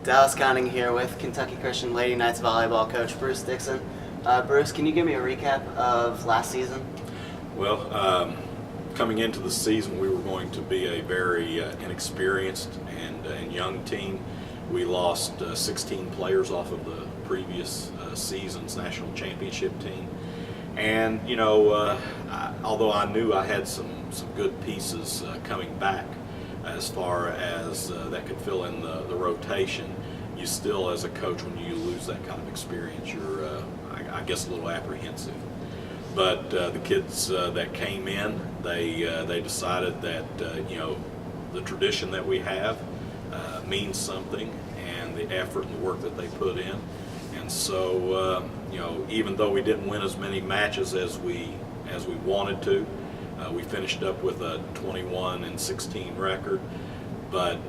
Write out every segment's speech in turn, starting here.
Dallas Conning here with Kentucky Christian Lady Knights volleyball coach Bruce Dixon. Bruce, can you give me a recap of last season? Well, coming into the season, we were going to be a very inexperienced and young team. We lost 16 players off of the previous season's national championship team. And, you know, although I knew I had some good pieces coming back as far as that could fill in the rotation, you still, as a coach, when you lose that kind of experience, you're, I guess, a little apprehensive. But the kids that came in, they decided that, you know, the tradition that we have means something, and the effort and the work that they put in. And so, you know, even though we didn't win as many matches as we wanted to, we finished up with a 21-16 record. But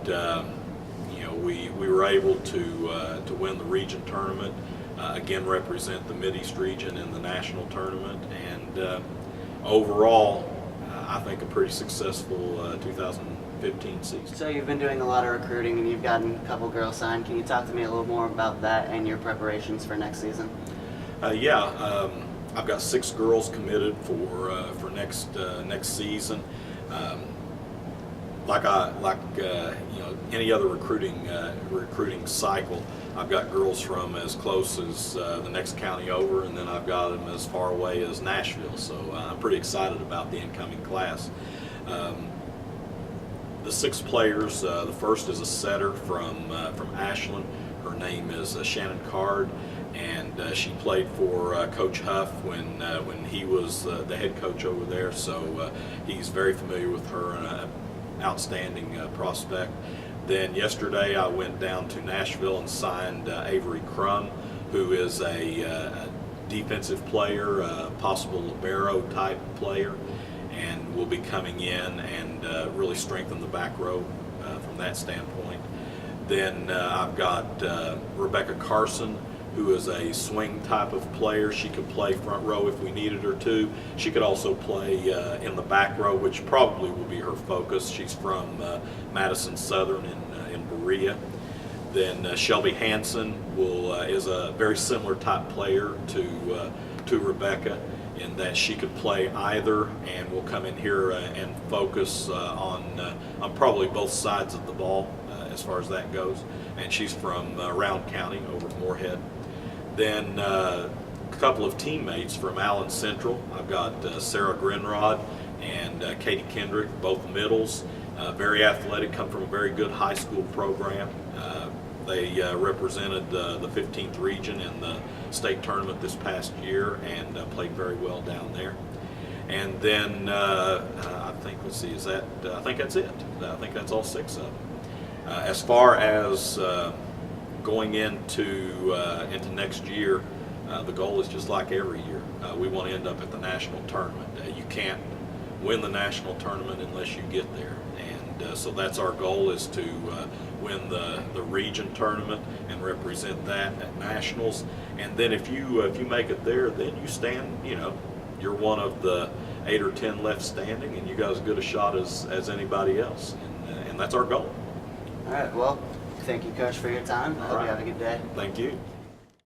you know, we were able to win the region tournament, again represent the Mid-East region in the national tournament, and overall, I think a pretty successful 2015 season. So you've been doing a lot of recruiting and you've gotten a couple girls signed. Can you talk to me a little more about that and your preparations for next season? Yeah, I've got 6 girls committed for next season. Like you know, any other recruiting cycle, I've got girls from as close as the next county over, and then I've got them as far away as Nashville. So I'm pretty excited about the incoming class. The 6 players, the first is a setter from Ashland. Her name is Shannon Card, and she played for Coach Huff when he was the head coach over there. So he's very familiar with her and an outstanding prospect. Then yesterday I went down to Nashville and signed Avery Crum, who is a defensive player, possible libero type player, and will be coming in and really strengthen the back row from that standpoint. Then I've got Rebecca Carson, who is a swing type of player. She could play front row if we needed her to. She could also play in the back row, which probably will be her focus. She's from Madison Southern in Berea. Then Shelby Hansen is a very similar type player to Rebecca, in that she could play either and will come in here and focus on probably both sides of the ball as far as that goes. And she's from Round County over at Moorhead. Then a couple of teammates from Allen Central. I've got Sarah Grinrod and Katie Kendrick, both middles, very athletic, come from a very good high school program. They represented the 15th region in the state tournament this past year and played very well down there. And then I think, let's see, I think that's it. I think that's all 6 of them. As far as going into next year, the goal is just like every year. We want to end up at the national tournament. You can't win the national tournament unless you get there, and so that's our goal, is to win the region tournament and represent that at nationals. And then if you make it there, then you stand, you know, you're one of the 8 or 10 left standing, and you got as good a shot as anybody else, and that's our goal. All right, well, thank you, Coach, for your time. I hope you have a good day. Thank you.